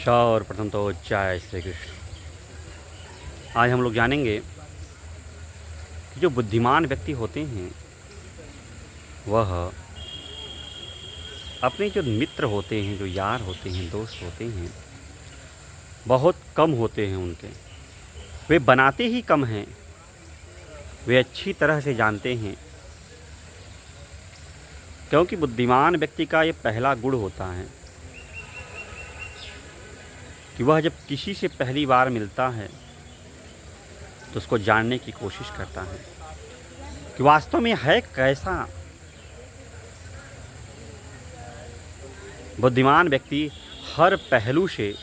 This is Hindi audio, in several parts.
सर्वप्रथम तो जय श्री कृष्ण। आज हम लोग जानेंगे कि जो बुद्धिमान व्यक्ति होते हैं वह अपने जो मित्र होते हैं, जो यार होते हैं, दोस्त होते हैं, बहुत कम होते हैं उनके। वे बनाते ही कम हैं। वे अच्छी तरह से जानते हैं, क्योंकि बुद्धिमान व्यक्ति का ये पहला गुण होता है कि वह जब किसी से पहली बार मिलता है तो उसको जानने की कोशिश करता है कि वास्तव में है कैसा। बुद्धिमान व्यक्ति हर पहलू से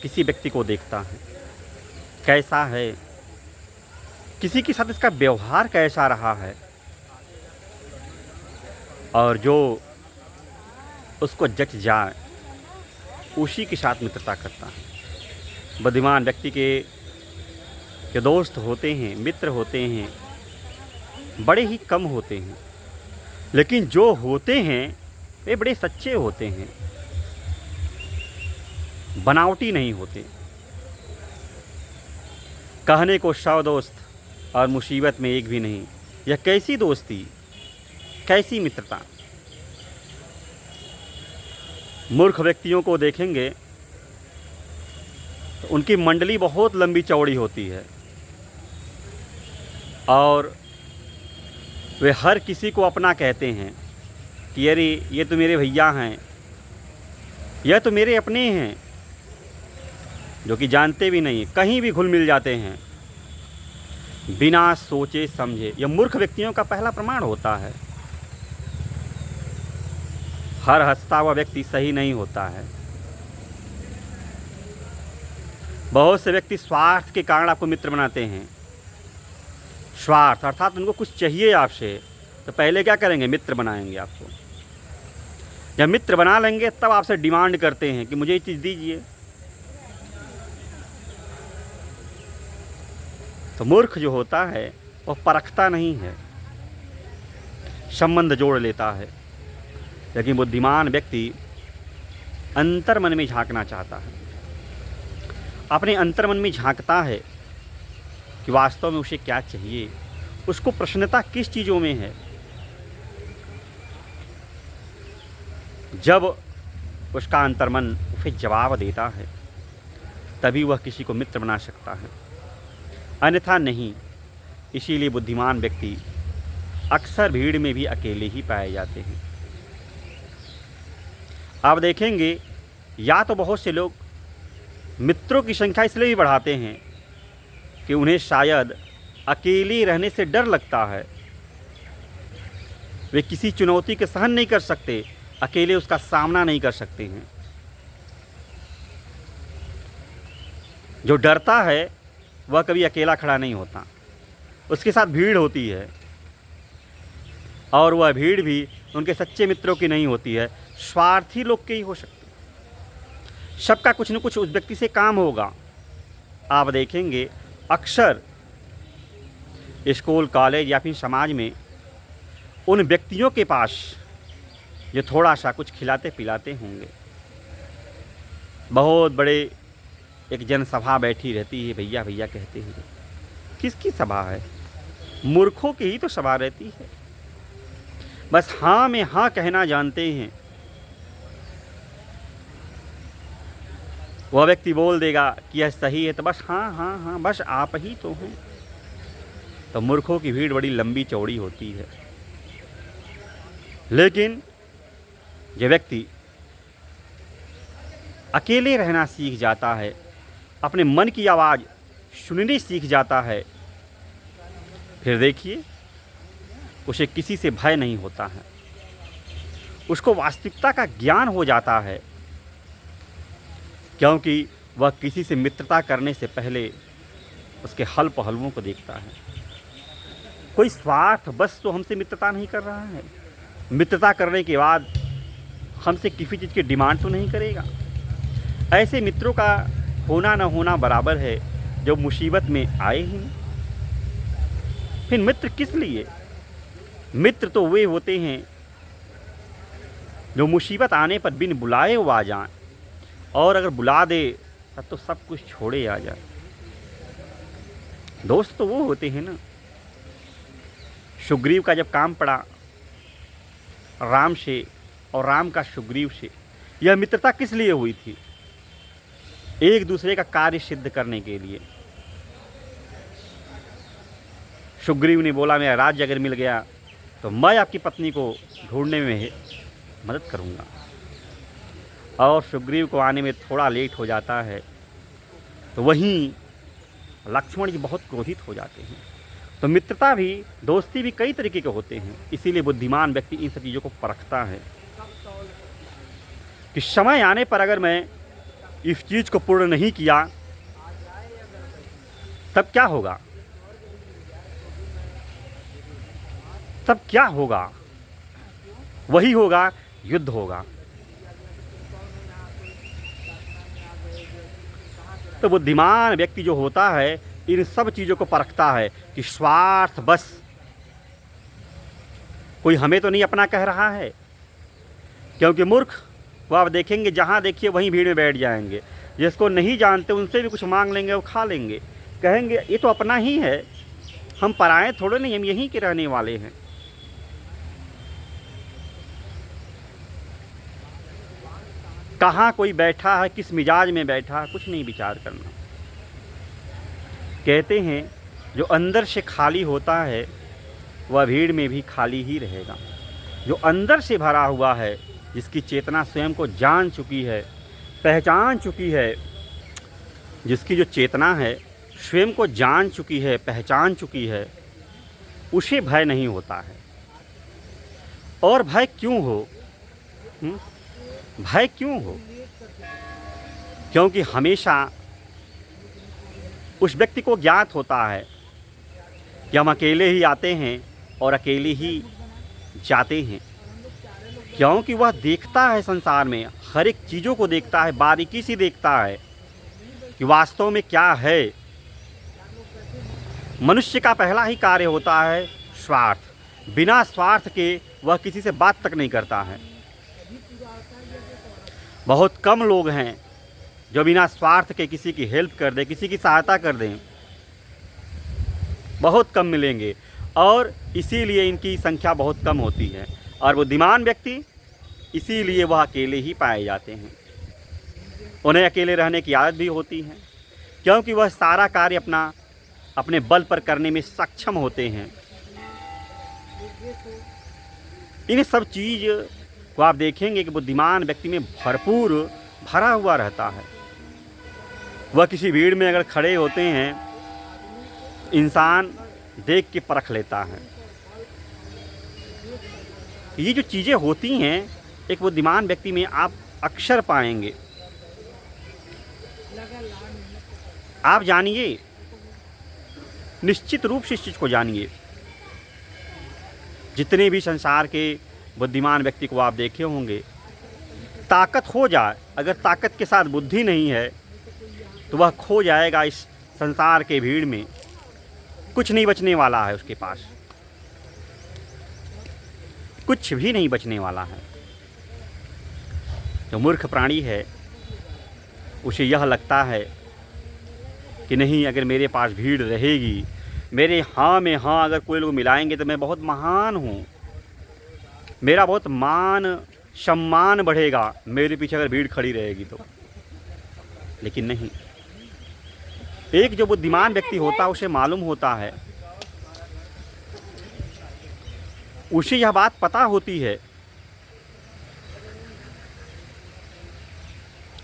किसी व्यक्ति को देखता है, कैसा है, किसी के साथ इसका व्यवहार कैसा रहा है, और जो उसको जच जाए उसी के साथ मित्रता करता है। बुद्धिमान व्यक्ति के दोस्त होते हैं, मित्र होते हैं, बड़े ही कम होते हैं, लेकिन जो होते हैं वे बड़े सच्चे होते हैं, बनावटी नहीं होते। कहने को 100 दोस्त और मुसीबत में एक भी नहीं। यह कैसी दोस्ती, कैसी मित्रता। मूर्ख व्यक्तियों को देखेंगे तो उनकी मंडली बहुत लंबी चौड़ी होती है और वे हर किसी को अपना कहते हैं कि अरे ये तो मेरे भैया हैं, यह तो मेरे अपने हैं, जो कि जानते भी नहीं, कहीं भी घुल मिल जाते हैं बिना सोचे समझे। यह मूर्ख व्यक्तियों का पहला प्रमाण होता है। हर हंसता हुआ व्यक्ति सही नहीं होता है। बहुत से व्यक्ति स्वार्थ के कारण आपको मित्र बनाते हैं। स्वार्थ अर्थात उनको कुछ चाहिए आपसे, तो पहले क्या करेंगे, मित्र बनाएंगे आपको। जब मित्र बना लेंगे तब आपसे डिमांड करते हैं कि मुझे ये चीज़ दीजिए। तो मूर्ख जो होता है वह परखता नहीं है, संबंध जोड़ लेता है। लेकिन बुद्धिमान व्यक्ति अंतर मन में झांकना चाहता है, अपने अंतर मन में झांकता है कि वास्तव में उसे क्या चाहिए, उसको प्रसन्नता किस चीज़ों में है। जब उसका अंतर्मन उसे जवाब देता है तभी वह किसी को मित्र बना सकता है, अन्यथा नहीं। इसीलिए बुद्धिमान व्यक्ति अक्सर भीड़ में भी अकेले ही पाए जाते हैं। आप देखेंगे या तो बहुत से लोग मित्रों की संख्या इसलिए भी बढ़ाते हैं कि उन्हें शायद अकेले रहने से डर लगता है। वे किसी चुनौती के सहन नहीं कर सकते, अकेले उसका सामना नहीं कर सकते हैं। जो डरता है वह कभी अकेला खड़ा नहीं होता, उसके साथ भीड़ होती है, और वह भीड़ भी उनके सच्चे मित्रों की नहीं होती है, स्वार्थी लोग के ही हो सकते। सबका कुछ न कुछ उस व्यक्ति से काम होगा। आप देखेंगे अक्सर स्कूल, कॉलेज या फिर समाज में उन व्यक्तियों के पास जो थोड़ा सा कुछ खिलाते पिलाते होंगे। बहुत बड़े एक जनसभा बैठी रहती है, भैया भैया कहते हैं। किसकी सभा है? मूर्खों की ही तो सभा रहती है। बस हाँ में हाँ कहना जानते हैं। वह व्यक्ति बोल देगा कि यह सही है तो बस हाँ हाँ हाँ, बस आप ही तो हैं। तो मूर्खों की भीड़ बड़ी लंबी चौड़ी होती है। लेकिन जो व्यक्ति अकेले रहना सीख जाता है, अपने मन की आवाज़ सुननी सीख जाता है, फिर देखिए उसे किसी से भय नहीं होता है। उसको वास्तविकता का ज्ञान हो जाता है, क्योंकि वह किसी से मित्रता करने से पहले उसके हल पहलुओं को देखता है। कोई स्वार्थ बस तो हमसे मित्रता नहीं कर रहा है। मित्रता करने के बाद हमसे किसी चीज़ की डिमांड तो नहीं करेगा। ऐसे मित्रों का होना न होना बराबर है, जो मुसीबत में आए ही नहीं। फिर मित्र किस लिए? मित्र तो वे होते हैं जो मुसीबत आने पर बिन बुलाए वो आ जाएं, और अगर बुला दे तब तो सब कुछ छोड़े आ जाए। दोस्त तो वो होते हैं ना। सुग्रीव का जब काम पड़ा राम से और राम का सुग्रीव से, यह मित्रता किस लिए हुई थी? एक दूसरे का कार्य सिद्ध करने के लिए। सुग्रीव ने बोला मेरा राज्य अगर मिल गया तो मैं आपकी पत्नी को ढूंढने में मदद करूंगा, और सुग्रीव को आने में थोड़ा लेट हो जाता है तो वहीं लक्ष्मण जी बहुत क्रोधित हो जाते हैं। तो मित्रता भी, दोस्ती भी कई तरीके के होते हैं। इसीलिए बुद्धिमान व्यक्ति इन सब चीज़ों को परखता है कि समय आने पर अगर मैं इस चीज़ को पूर्ण नहीं किया तब क्या होगा, तब क्या होगा? वही होगा, युद्ध होगा। तो बुद्धिमान व्यक्ति जो होता है इन सब चीज़ों को परखता है कि स्वार्थ बस कोई हमें तो नहीं अपना कह रहा है। क्योंकि मूर्ख वो आप देखेंगे जहाँ देखिए वहीं भीड़ में बैठ जाएंगे, जिसको नहीं जानते उनसे भी कुछ मांग लेंगे, वो खा लेंगे, कहेंगे ये तो अपना ही है, हम पराए थोड़े नहीं, हम यहीं के रहने वाले हैं। कहाँ कोई बैठा है, किस मिजाज में बैठा है, कुछ नहीं विचार करना। कहते हैं जो अंदर से खाली होता है वह भीड़ में भी खाली ही रहेगा। जो अंदर से भरा हुआ है, जिसकी चेतना स्वयं को जान चुकी है, पहचान चुकी है, जिसकी जो चेतना है स्वयं को जान चुकी है, पहचान चुकी है, उसे भय नहीं होता है। और भय क्यों हो? भय क्यों हो? क्योंकि हमेशा उस व्यक्ति को ज्ञात होता है कि हम अकेले ही आते हैं और अकेले ही जाते हैं। क्योंकि वह देखता है संसार में हर एक चीज़ों को देखता है, बारीकी से देखता है कि वास्तव में क्या है। मनुष्य का पहला ही कार्य होता है स्वार्थ। बिना स्वार्थ के वह किसी से बात तक नहीं करता है। बहुत कम लोग हैं जो बिना स्वार्थ के किसी की हेल्प कर दें, किसी की सहायता कर दें, बहुत कम मिलेंगे। और इसीलिए इनकी संख्या बहुत कम होती है। और बुद्धिमान व्यक्ति इसीलिए वह अकेले ही पाए जाते हैं। उन्हें अकेले रहने की आदत भी होती है, क्योंकि वह सारा कार्य अपने बल पर करने में सक्षम होते हैं। इन सब चीज़ को आप देखेंगे कि बुद्धिमान व्यक्ति में भरपूर भरा हुआ रहता है। वह किसी भीड़ में अगर खड़े होते हैं, इंसान देख के परख लेता है। ये जो चीज़ें होती हैं एक बुद्धिमान व्यक्ति में आप अक्सर पाएंगे। आप जानिए, निश्चित रूप से इस चीज़ को जानिए। जितने भी संसार के बुद्धिमान व्यक्ति को आप देखे होंगे, ताकत हो जाए, अगर ताकत के साथ बुद्धि नहीं है तो वह खो जाएगा इस संसार के भीड़ में। कुछ नहीं बचने वाला है उसके पास, कुछ भी नहीं बचने वाला है। जो मूर्ख प्राणी है उसे यह लगता है कि नहीं, अगर मेरे पास भीड़ रहेगी, मेरे हाँ में हाँ अगर कोई लोग मिलाएंगे तो मैं बहुत महान हूँ, मेरा बहुत मान सम्मान बढ़ेगा मेरे पीछे अगर भीड़ खड़ी रहेगी तो। लेकिन नहीं, एक जो बुद्धिमान व्यक्ति होता है उसे मालूम होता है, उसे यह बात पता होती है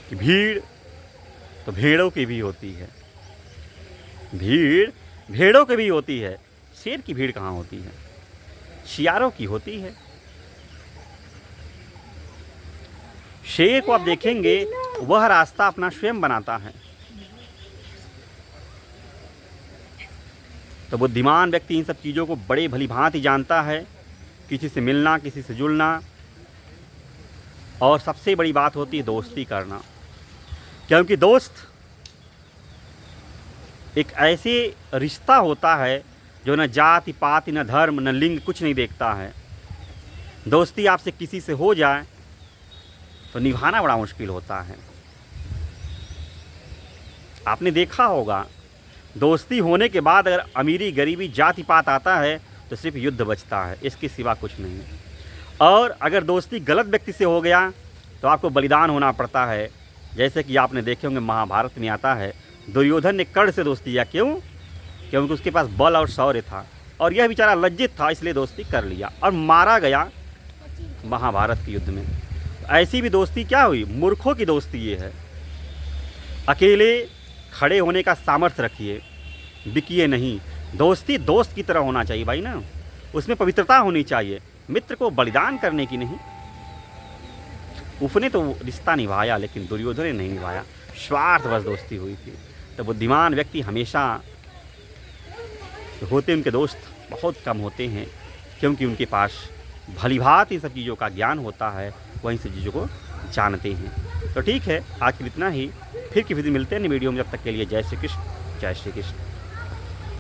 कि भीड़ तो भेड़ों की भी होती है, भीड़ भेड़ों की भी होती है। शेर की भीड़ कहाँ होती है? शियारों की होती है। शेर को आप देखेंगे वह रास्ता अपना स्वयं बनाता है। तो बुद्धिमान व्यक्ति इन सब चीज़ों को बड़े भली भांति जानता है, किसी से मिलना, किसी से जुड़ना, और सबसे बड़ी बात होती है दोस्ती करना। क्योंकि दोस्त एक ऐसे रिश्ता होता है जो न जाति पाति, न धर्म, न लिंग, कुछ नहीं देखता है। दोस्ती आपसे किसी से हो जाए तो निभाना बड़ा मुश्किल होता है। आपने देखा होगा, दोस्ती होने के बाद अगर अमीरी गरीबी जाति पात आता है तो सिर्फ युद्ध बचता है, इसके सिवा कुछ नहीं। और अगर दोस्ती गलत व्यक्ति से हो गया तो आपको बलिदान होना पड़ता है। जैसे कि आपने देखे होंगे महाभारत में आता है, दुर्योधन ने कर्ण से दोस्ती किया। क्यों? क्योंकि उसके पास बल और शौर्य था और यह बेचारा लज्जित था, इसलिए दोस्ती कर लिया और मारा गया महाभारत के युद्ध में। ऐसी भी दोस्ती क्या हुई? मूर्खों की दोस्ती ये है। अकेले खड़े होने का सामर्थ्य रखिए, बिकिए नहीं। दोस्ती दोस्त की तरह होना चाहिए भाई ना, उसमें पवित्रता होनी चाहिए, मित्र को बलिदान करने की नहीं। उसने तो रिश्ता निभाया लेकिन दुर्योधन ने नहीं निभाया, स्वार्थवश दोस्ती हुई थी। तो बुद्धिमान व्यक्ति हमेशा होते, उनके दोस्त बहुत कम होते हैं, क्योंकि उनके पास भलीभांति इन सब चीज़ों का ज्ञान होता है, वहीं से चीज़ों को जानते हैं। तो ठीक है, आज के लिए इतना ही। फिर किसी दिन मिलते हैं नई वीडियो में। जब तक के लिए जय श्री कृष्ण, जय श्री कृष्ण।